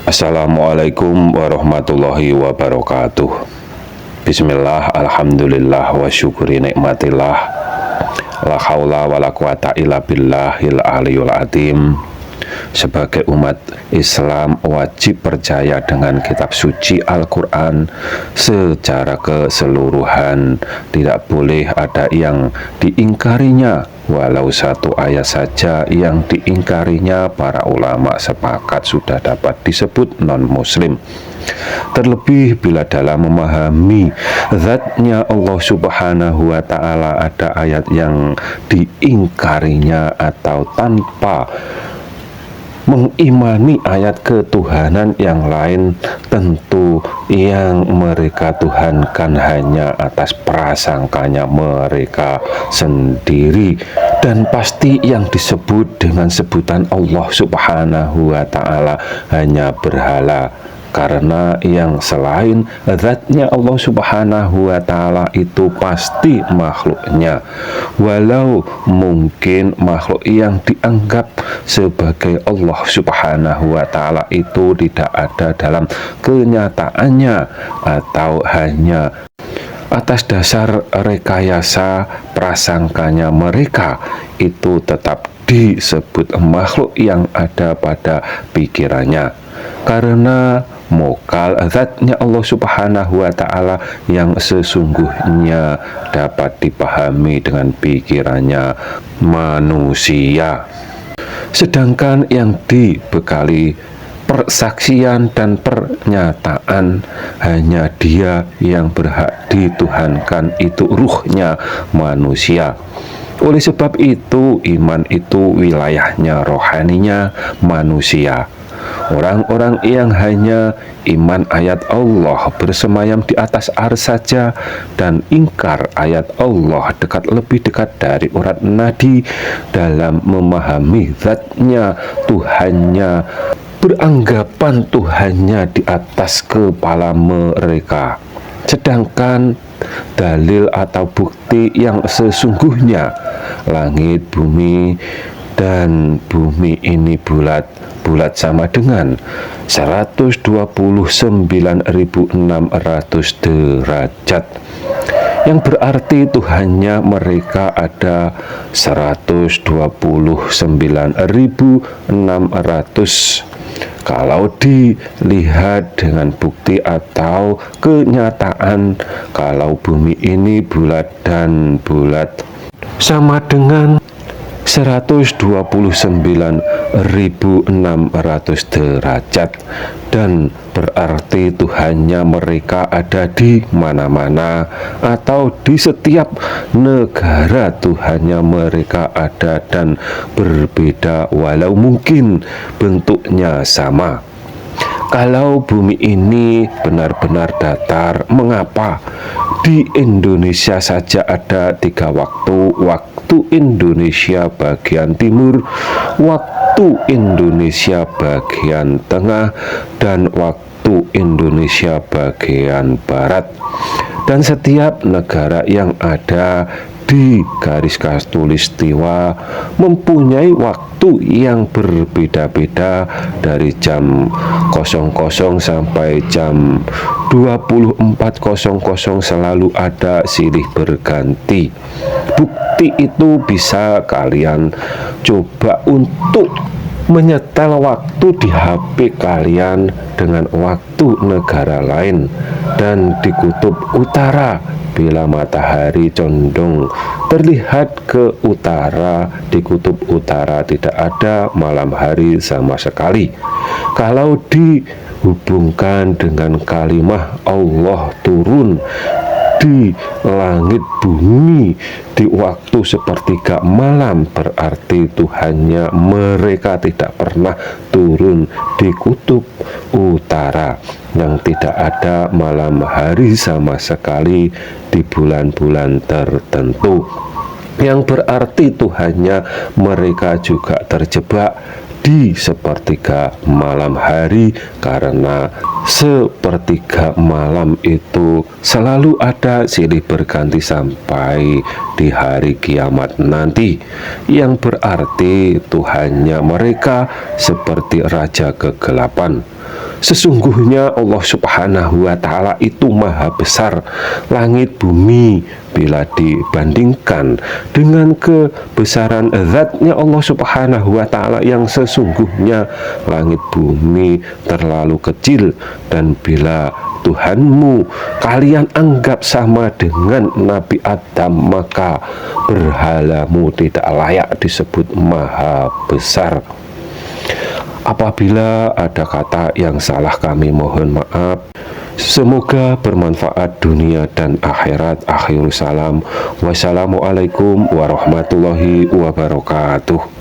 Assalamualaikum warahmatullahi wabarakatuh. Bismillah, alhamdulillah, wa syukuri nikmatillah. La haula wa la quwata illa billahil aliyul azim. Sebagai umat Islam wajib percaya dengan kitab suci Al-Quran secara keseluruhan. Tidak boleh ada yang diingkarinya, walau satu ayat saja yang diingkarinya para ulama sepakat sudah dapat disebut non-muslim. Terlebih bila dalam memahami zatnya Allah subhanahu wa ta'ala ada ayat yang diingkarinya atau tanpa mengimani ayat ketuhanan yang lain, tentu yang mereka tuhankan hanya atas prasangkanya mereka sendiri, dan pasti yang disebut dengan sebutan Allah subhanahu wa ta'ala hanya berhala, karena yang selain zatnya Allah subhanahu wa ta'ala itu pasti makhluknya. Walau mungkin makhluk yang dianggap sebagai Allah subhanahu wa ta'ala itu tidak ada dalam kenyataannya, atau hanya atas dasar rekayasa prasangkanya mereka, itu tetap disebut makhluk yang ada pada pikirannya, karena mokal zatnya Allah subhanahu wa ta'ala yang sesungguhnya dapat dipahami dengan pikirannya manusia. Sedangkan yang dibekali persaksian dan pernyataan hanya Dia yang berhak dituhankan, itu ruhnya manusia. Oleh sebab itu, iman itu wilayahnya rohaninya manusia. Orang-orang yang hanya iman ayat Allah bersemayam di atas ars saja dan ingkar ayat Allah lebih dekat dari urat nadi dalam memahami zatnya, Tuhannya, beranggapan Tuhannya di atas kepala mereka. Sedangkan dalil atau bukti yang sesungguhnya, langit, bumi, dan bumi ini bulat sama dengan 129.600 derajat, yang berarti Tuhannya mereka ada 129.600. Kalau dilihat dengan bukti atau kenyataan, kalau bumi ini bulat dan bulat sama dengan 129.600 derajat, dan berarti Tuhannya mereka ada di mana-mana, atau di setiap negara Tuhannya mereka ada dan berbeda walau mungkin bentuknya sama. Kalau bumi ini benar-benar datar, mengapa di Indonesia saja ada 3 waktu: waktu Indonesia bagian timur, waktu Indonesia bagian tengah, dan waktu Indonesia bagian barat. Dan setiap negara yang ada di garis khatulistiwa mempunyai waktu yang berbeda-beda, dari jam 00 sampai jam 24.00 selalu ada silih berganti. Bukti itu bisa kalian coba untuk menyetel waktu di HP kalian dengan waktu negara lain. Dan di kutub utara, bila matahari condong terlihat ke utara, di kutub utara tidak ada malam hari sama sekali. Kalau dihubungkan dengan kalimah Allah turun di langit bumi di waktu sepertiga malam, berarti Tuhannya mereka tidak pernah turun di kutub utara, yang tidak ada malam hari sama sekali di bulan-bulan tertentu, yang berarti Tuhannya mereka juga terjebak di sepertiga malam hari, karena sepertiga malam itu selalu ada silih berganti sampai di hari kiamat nanti, yang berarti Tuhannya mereka seperti raja kegelapan. Sesungguhnya Allah Subhanahu wa Ta'ala itu maha besar. Langit bumi bila dibandingkan dengan kebesaran zatnya Allah Subhanahu wa Ta'ala yang sesungguhnya, langit bumi terlalu kecil. Dan bila Tuhanmu kalian anggap sama dengan Nabi Adam, maka berhalamu tidak layak disebut maha besar. Apabila ada kata yang salah, kami mohon maaf. Semoga bermanfaat dunia dan akhirat. Akhirul salam. Wassalamualaikum warahmatullahi wabarakatuh.